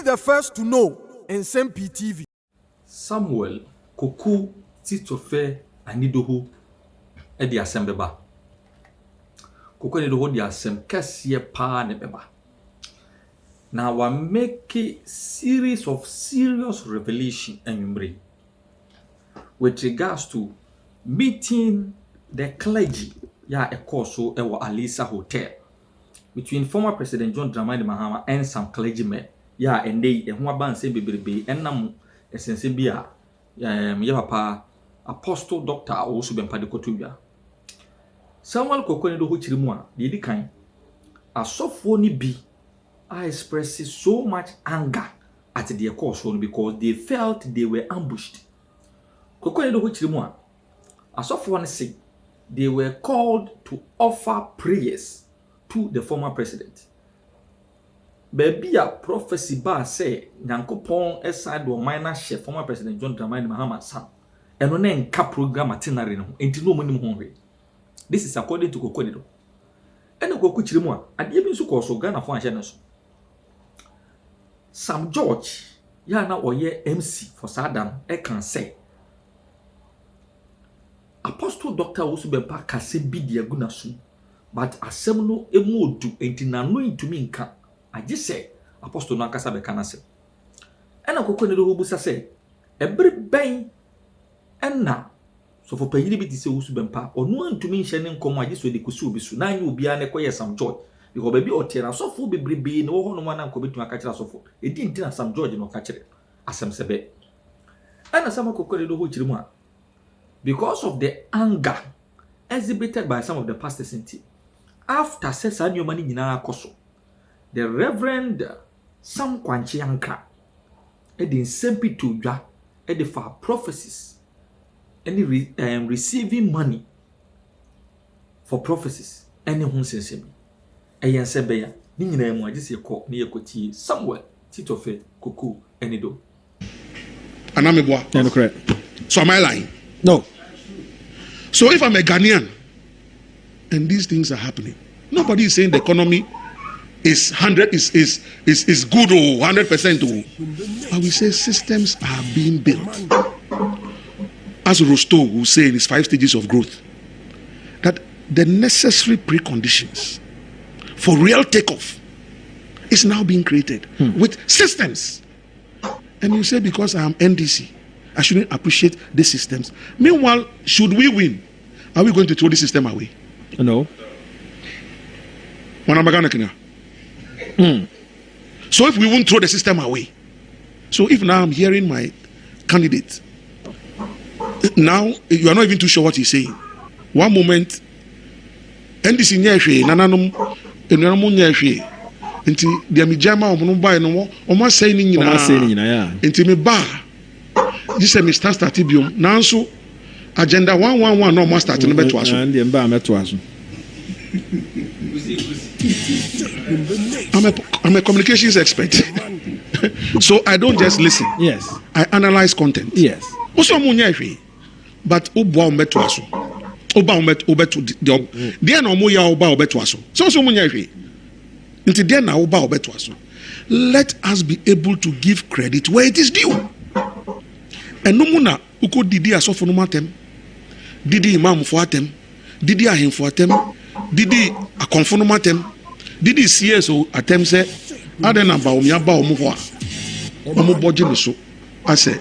the first to know Nsem-Pii TV. Samuel Koku Titofe Anidoho Edi Asembeba. Koku Anidoho di Asem Kasiye Pa Nebeba. Now we make a series of serious revelation and with regards to meeting the clergy a course so Alisa Hotel between former President John Dramani Mahama and some clergymen and they and who ban say be and nam essence bia papa apostle doctor also been padikotuya Samuel Kokoni do chirimu a de di kan asofo ni bi I expressed so much anger at their course because they felt they were ambushed. Kokoni do chirimu a asofo say they were called to offer prayers to the former president. Baby a prophecy ba say Nyankopon aside do minor chef former president John Dramani Mahama san. Eno na nka program itinerary no enti no monim ho hwe. This is according to Kokoni do. Eno Koku chirimu a ade bi nso ko so Ghana fo ahye no so. Sam George ya na oye MC for Sadan e kan say Apostle Doctor also be pa kase bi dia guna so but asem no emu odu enti na no intumi nka age say apostle no akasa be kana se ena Kokoni do hobusa say every ben ena so for panyiri bi ti se usu be pa onu antumi nhye ne nkomo age so de kusu obi so na anya obi a ne koye Sam George because baby otiera so for bebrebe no ho no ma na nko betuma ka kira so for edi ntina Sam George no ka kire asem sebe ena Sam Kokoni do ho chirimu a because of the anger exhibited by some of the pastors in tea. After says annual money in our coso, the Reverend Sam Kwanchi Anka, Edi Nsem-Pii to Dwa, Edi for prophecies, any receiving money for prophecies, any who says him. Ayan Sebeya, Nina Mwajis Yako, near Koti, somewhere, Titofe, Koku, Enido. Anamibwa. No, correct. So am I lying? No. So if I'm a Ghanaian and these things are happening, nobody is saying the economy is good or 100%. But we say systems are being built. As Rostow will say in his 5 stages of growth, that the necessary preconditions for real takeoff is now being created with systems. And you say because I am NDC, I shouldn't appreciate the systems. Meanwhile, should we win, are we going to throw the system away? No. So if we won't throw the system away, so if now I'm hearing my candidate, now you are not even too sure what he's saying. One moment, NDC nyehwe nananum enanum nyehwe nti dia mi jama omo buy no omo say ni nyina ya nti me ba this is Mr. Statibium. Now, so agenda 111 no more starting beto aso. I'm a communications expert. So I don't just listen. Yes. I analyze content. Yes. Also but obo beto aso. Oba obeto the there no mo ya oba obeto aso. So munya hwe. Nti there na oba obeto aso. Let us be able to give credit where it is due. And no muna uko didi asofo no matem, didi imam fo atem, didi ahen fo atem, didi akonfo no matem, didi CSO atem se adena ba omi aba omo ho a omo boje me so ase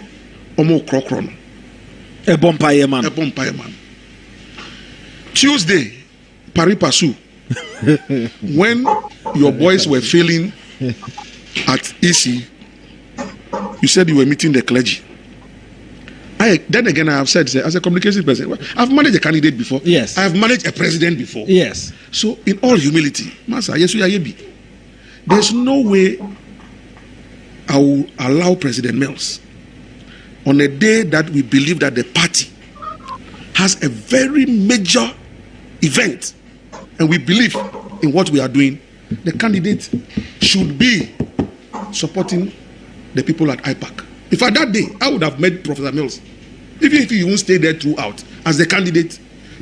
omo krokro no e bompaye man Tuesday paripasu when your boys were failing at EC, you said you were meeting the clergy. Then again, I have said, as a communications person, I've managed a candidate before. Yes. I have managed a president before. Yes. So, in all humility, Master, yes, we are. There's no way I will allow President Mills on a day that we believe that the party has a very major event, and we believe in what we are doing. The candidate should be supporting the people at IPAC. If at that day, I would have met Professor Mills, even if he won't stay there throughout, as the candidate,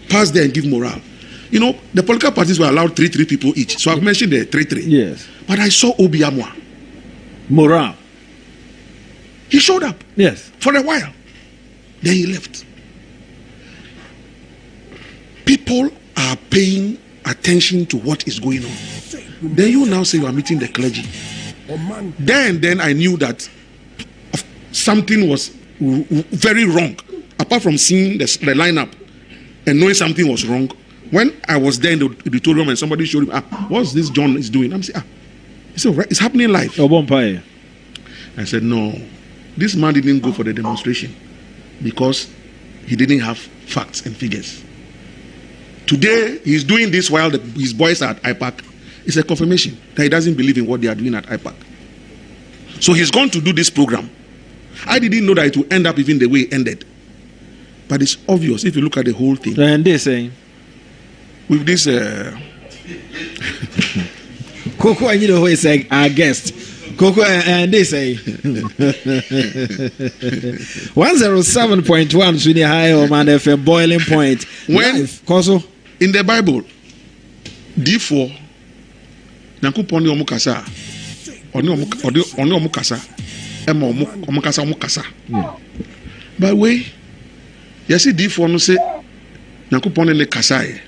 pass there and give morale. You know, the political parties were allowed 3 people each. So I've mentioned the 3. Yes. But I saw Obiamwa. Morale. He showed up. Yes. For a while. Then he left. People are paying attention to what is going on. Then you now say you are meeting the clergy. Then I knew that something was very wrong. Apart from seeing the lineup and knowing something was wrong, when I was there in the auditorium and somebody showed me, what's this John is doing? I'm saying, it's happening live. I said, no, this man didn't go for the demonstration because he didn't have facts and figures. Today, he's doing this while his boys are at IPAC. It's a confirmation that he doesn't believe in what they are doing at IPAC. So he's going to do this program. I didn't know that it will end up even the way it ended. But it's obvious if you look at the whole thing. And they say, with this... Coco, I know who is our guest. Coco, and they say 107.1 Sweeney High or Man FM boiling point. When in the Bible, D4, Nakuponi omukasa, oni omukasa, ema omukasa. By the way, you see D4 no say Nakuponi le kasai.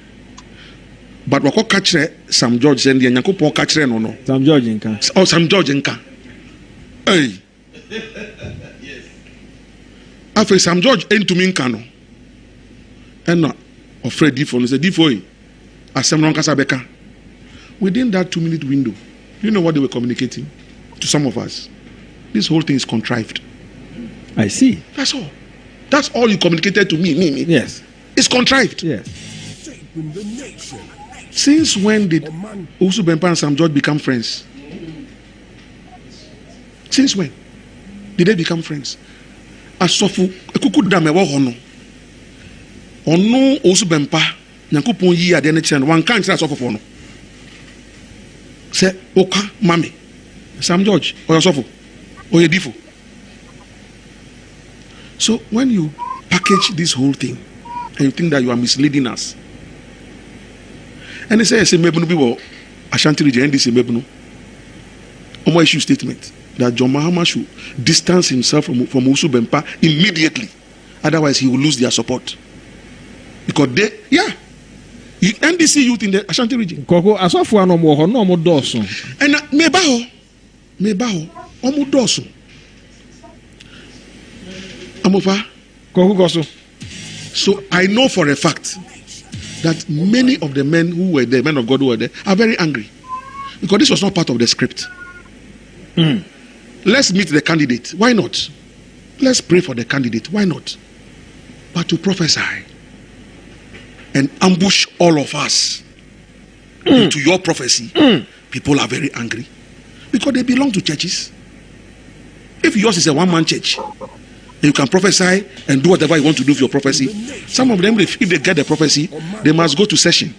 But wako kachre Sam George and the Nakupon kachre no. Sam George nka. Oh, Sam George nka. Hey. Yes. After Sam George into me nka no. And no. Afraid D4 no say D4 asem no kasa beka. Within that 2-minute window, you know what they were communicating to some of us? This whole thing is contrived. I see. That's all. That's all you communicated to me. Yes. It's contrived. Yes. Since when did Usu Bempa and Sam George become friends? Since when did they become friends? Asofu ekuku damewa hono. Ono Usu Bempa nyankopon yi ade ne kire no wan kan kire asofu fo no. Say oka mami Sam George or asofu or Yedifo. So when you package this whole thing and you think that you are misleading us, and they say mebunu bi wo Ashanti region NDC mebunu omo issue statement that John Mahama should distance himself from Usu Bempa immediately, otherwise he will lose their support because they NDC youth in the Ashanti region. Koko asofu ano mo ho no mo doso. And meba ho omo doso. Amofa Koko goso. So I know for a fact that many of the men who were there, men of God who were there, are very angry because this was not part of the script. Let's meet the candidate. Why not? Let's pray for the candidate. Why not? But to prophesy and ambush all of us into your prophecy, people are very angry because they belong to churches. If yours is a one-man church, you can prophesy and do whatever you want to do with your prophecy. Some of them, if they get the prophecy, they must go to session.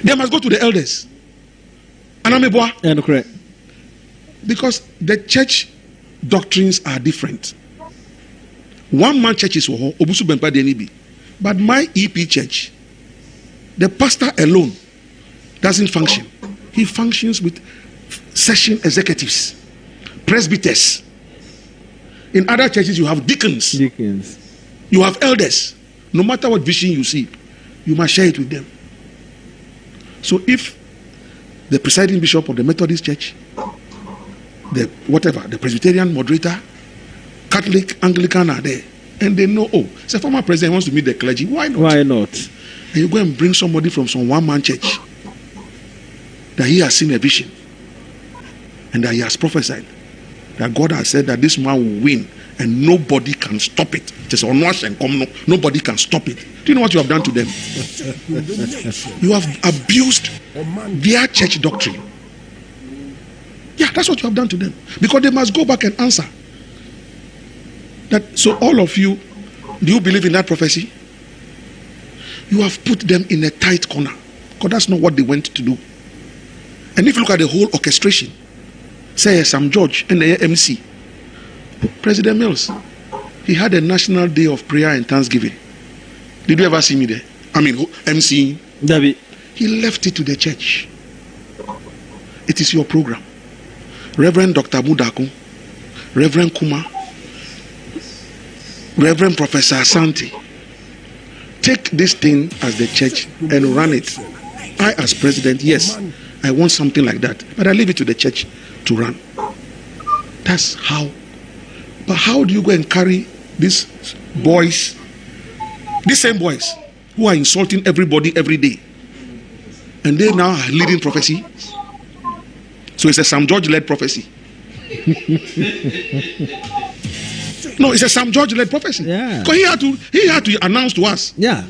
They must go to the elders. And correct. Because the church doctrines are different. One-man churches were Obusu Bempa Denibi. But my EP church, the pastor alone doesn't function. He functions with session executives, presbyters. In other churches, you have deacons. You have elders. No matter what vision you see, you must share it with them. So if the presiding bishop of the Methodist Church, the Presbyterian moderator, Catholic, Anglican are there, and they know, it's a former president wants to meet the clergy. Why not? Why not? And you go and bring somebody from some one-man church that he has seen a vision and that he has prophesied that God has said that this man will win and nobody can stop it. Just nobody can stop it. Do you know what you have done to them? You have abused their church doctrine. Yeah, that's what you have done to them. Because they must go back and answer. So all of you, do you believe in that prophecy? You have put them in a tight corner. Because that's not what they went to do. And if you look at the whole orchestration, say Sam George and the MC, President Mills, he had a national day of prayer and thanksgiving. Did you ever see me there? I mean, MC. David. He left it to the church. It is your program. Reverend Dr. Mudakun Reverend Kuma, Reverend Professor Asante, take this thing as the church and run it. I, as president, yes, I want something like that, but I leave it to the church to run. That's how. But how do you go and carry these boys, these same boys who are insulting everybody every day, and they now are leading prophecy? So it's a Sam George-led prophecy. No, it's a Sam George-led prophecy. Yeah. Because he had to announce to us. Yeah.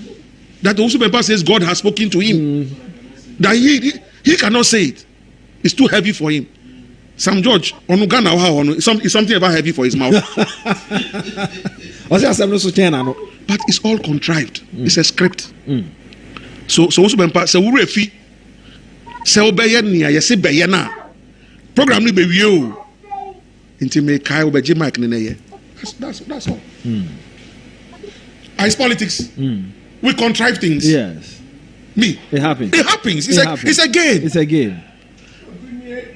That the Nsem-Pii says God has spoken to him. That he cannot say it. It's too heavy for him. Sam George, is something ever heavy for his mouth. But it's all contrived. It's a script. So Nsem-Pii say we refi. Say obeye nia yesi beye na. Program ni be wieo. Inti me kai obeji mic ne ye. That's all. It's politics. We contrive things. Yes. It happens. It's a game. It's a game.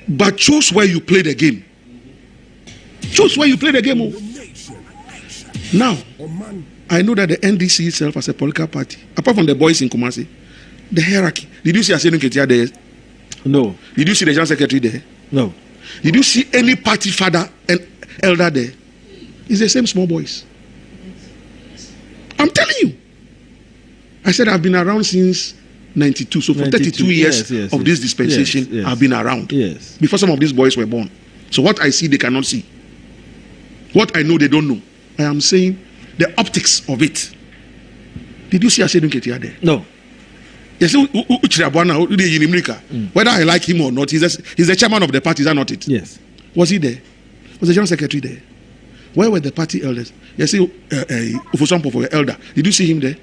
But choose where you play the game. Choose where you play the game. Now, I know that the NDC itself as a political party, apart from the boys in Kumasi, the hierarchy. Did you see Asenu Ketia there? No. Did you see the General Secretary there? No. Did you see any party father and elder there? It's the same small boys. I'm telling you. I said I've been around since 92. So for 32 years of this dispensation, I've been around. Yes. Before some of these boys were born. So what I see, they cannot see. What I know, they don't know. I am saying the optics of it. Did you see Asenu Ketia there? No. Yes, whether I like him or not, he's the chairman of the party, is that not it? Yes. Was he there? Was the general secretary there? Where were the party elders? Yes, Ufosompo for elder. Did you see him there?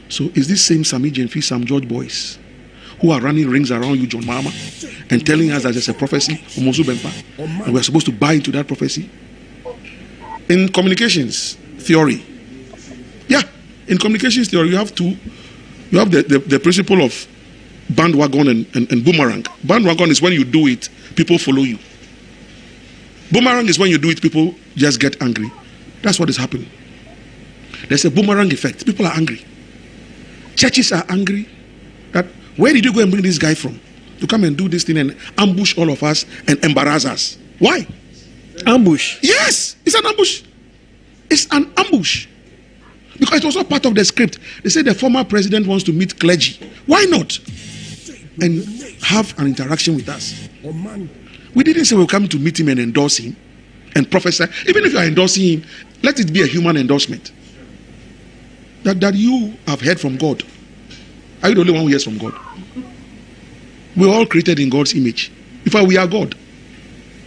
So is this same Sami Jenfi, Sam George boys who are running rings around you, John Mahama, and telling us that there's a prophecy, and we're supposed to buy into that prophecy? In communications theory, in communications theory, you have the principle of bandwagon and boomerang. Bandwagon is when you do it, people follow you. Boomerang is when you do it, people just get angry. That's what is happening. There's a boomerang effect. People are angry. Churches are angry. That where did you go and bring this guy from to come and do this thing and ambush all of us and embarrass us? Why? Ambush. Yes, it's an ambush. It's an ambush. Because it was all part of the script. They say the former president wants to meet clergy. Why not? And have an interaction with us. We didn't say we'll come to meet him and endorse him and prophesy. Even if you are endorsing him, let it be a human endorsement. That you have heard from God. Are you the only one who hears from God? We're all created in God's image. In fact, we are God.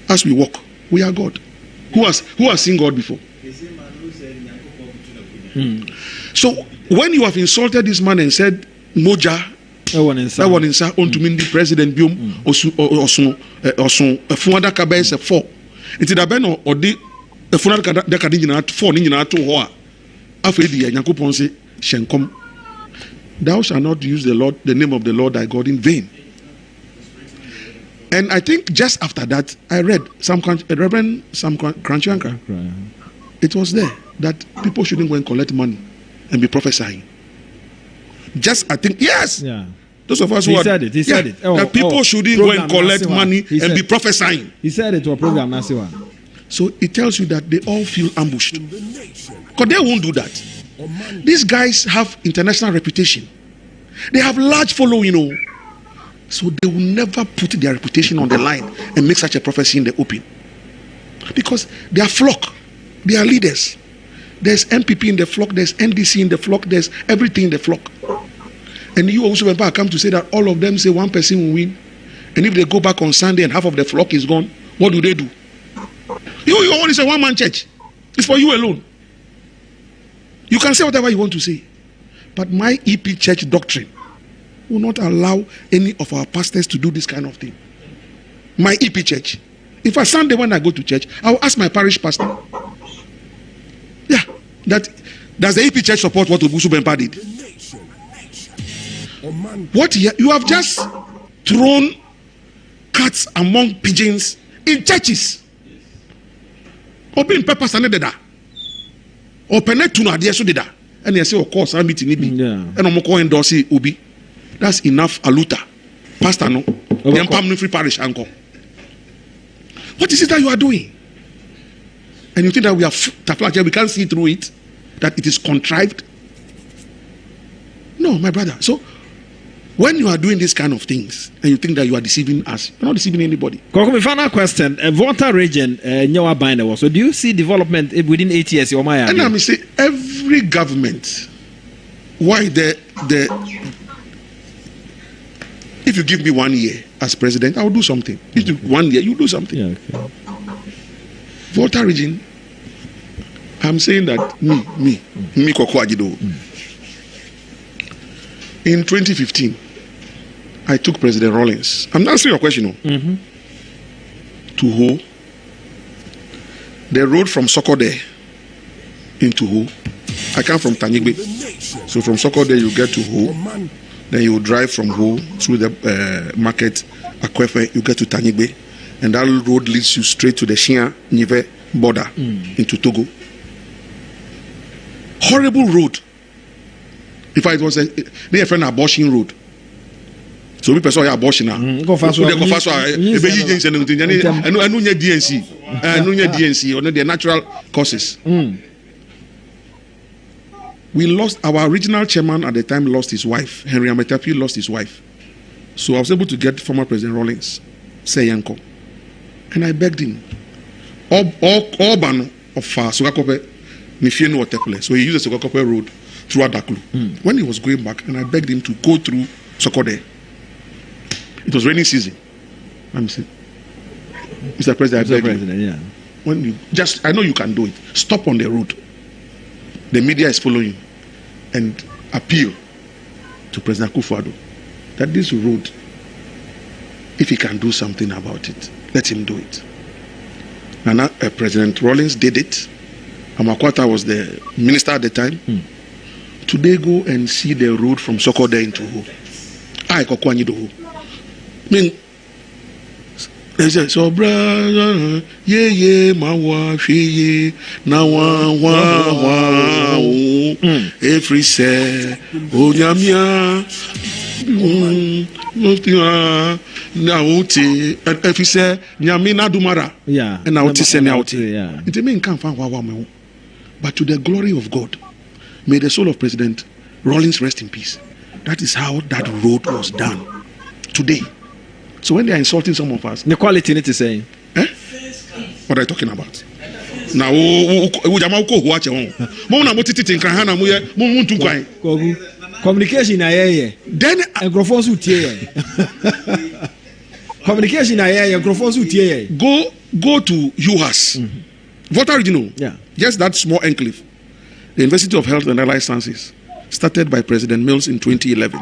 As we walk, we are God. Who has seen God before? So when you have insulted this man and said Moja, that one inside on to mean the president biom osun efuada kabe se 4 nti da be no odi efuada da kadi nyina 4 ni nyina to ho a afa di yakopon se hyenkom, thou shall not use the name of the Lord thy God in vain. And I think just after that I read Reverend Sam Crunchanka. It was there that people shouldn't go and collect money and be prophesying. Just I think yes. Yeah. Those of us who said it. He said it. That people shouldn't go and collect money and be prophesying. He said it to a program, Nasiwa. So it tells you that they all feel ambushed. Because they won't do that. These guys have international reputation. They have large following, So they will never put their reputation on the line and make such a prophecy in the open. Because they are flock. They are leaders. There's MPP in the flock. There's NDC in the flock. There's everything in the flock. And you also come to say that all of them say one person will win. And if they go back on Sunday and half of the flock is gone, what do they do? You only say one-man church. It's for you alone. You can say whatever you want to say. But my EP church doctrine will not allow any of our pastors to do this kind of thing. My EP church. If I Sunday when I go to church, I will ask my parish pastor. Yeah. Does the EP church support what Nsem-Pii did? What you have just thrown cats among pigeons in churches. Open papers and deda. Open it to no idea so deda. And they say, of course, I'm meeting Ibi. And I'm going to endorse Ubi. That's enough aluta. Pastor, no. The Mpam Free Parish, uncle. What is it that you are doing? And you think that we are we can't see through it, that it is contrived? No, my brother. So, when you are doing these kind of things and you think that you are deceiving us, you're not deceiving anybody. My final question: Volta region, Nyawa Binder. So, do you see development within 8 years? And I say every government, why if you give me 1 year as president, I will do something. If you 1 year, you do something. Yeah, okay. Volta region, I'm saying that me, Koko Ajido. In 2015, I took President Rawlings. I'm answering your question. To Ho. The road from Sokode into Ho. I come from Tanyigbe. So from Sokode you get to Ho. Then you drive from Ho through the market, Akwefe, you get to Tanyigbe. And that road leads you straight to the Shia-Nive border into Togo. Horrible road. If it was a friend abortion road. So we person abortion now. Go fast. DNC or the natural causes. We lost our original chairman at the time. Lost his wife. Henry Nsem-Pii lost his wife. So I was able to get former President Rawlings, say Yanko, and I begged him. All ban of Sugakope, Nifienu or Tepule. So he used the Sugakope road through Adaklu. When he was going back, and I begged him to go through Sokode. It was rainy season. I'm saying, Mr. President, I beg you. Yeah. When you I know you can do it. Stop on the road. The media is following, and appeal to President Akufo-Addo that this road, if he can do something about it, let him do it. And President Rawlings did it. Amakwata was the minister at the time. Today, go and see the road from Sokode into Ho. I mean, so brother, mawa fiye na wa every say onyamia na uti every say nyamina dumara and na uti se na uti it mean kan fa wa me. But to the glory of God, may the soul of President Rawlings rest in peace. That is how that road was done today. So when they are insulting some of us, the quality need to say, what are you talking about? Now, communication then communication go to UHAS, Volta Regional. Yeah, just that small enclave. The University of Health and Allied Sciences, started by President Mills in 2011.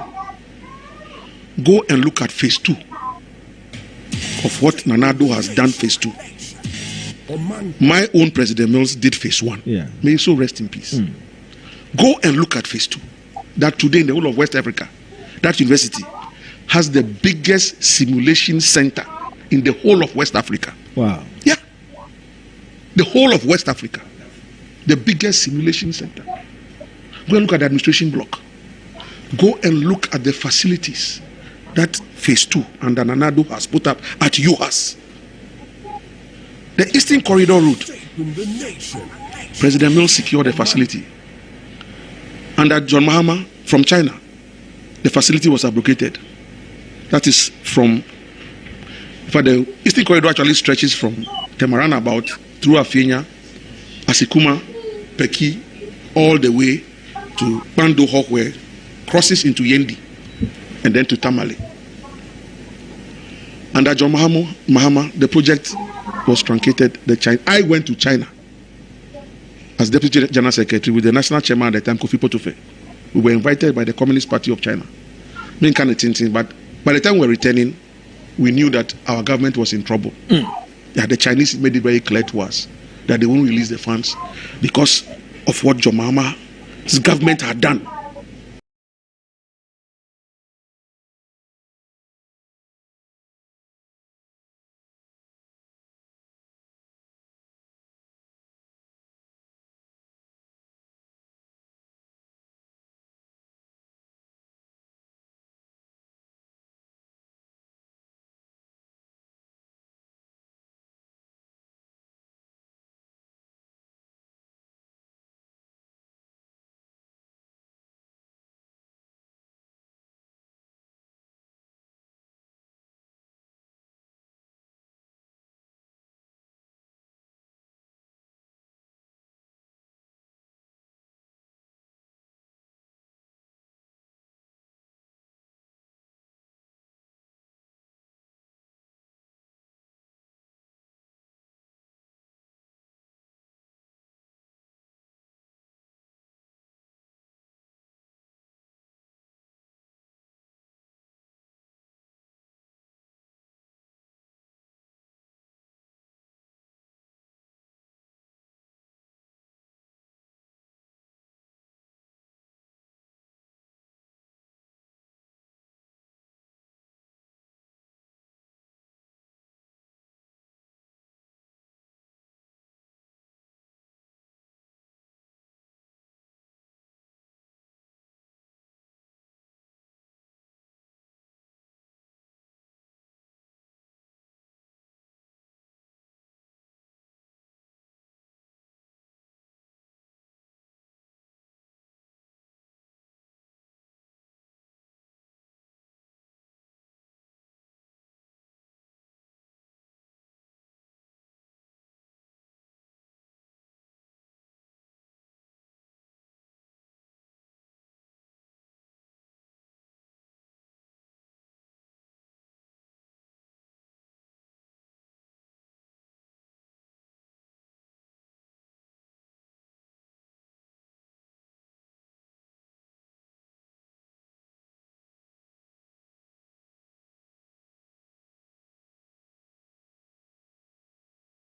Go and look at phase 2 of what Nanado has done. Phase 2. My own President Mills did phase 1. Yeah. May he so rest in peace. Go and look at phase 2. That today in the whole of West Africa, that university has the biggest simulation center in the whole of West Africa. Wow. Yeah. The whole of West Africa. The biggest simulation center. Go and look at the administration block. Go and look at the facilities that phase 2 and Nanado has put up at UHAS. The Eastern Corridor route. President Mills secured the facility. Under John Mahama from China, the facility was abrogated. That is from, the Eastern Corridor actually stretches from Temarana about through Afienya, Asikuma, Peki, all the way to Bando Hawkway, crosses into Yendi, and then to Tamale. Under John Mahama, the project was truncated. I went to China as Deputy General Secretary with the National Chairman at the time, Kofi Potofe. We were invited by the Communist Party of China. But by the time we were returning, we knew that our government was in trouble. Yeah, the Chinese made it very clear to us that they won't release the funds because of what John Mahama's government had done.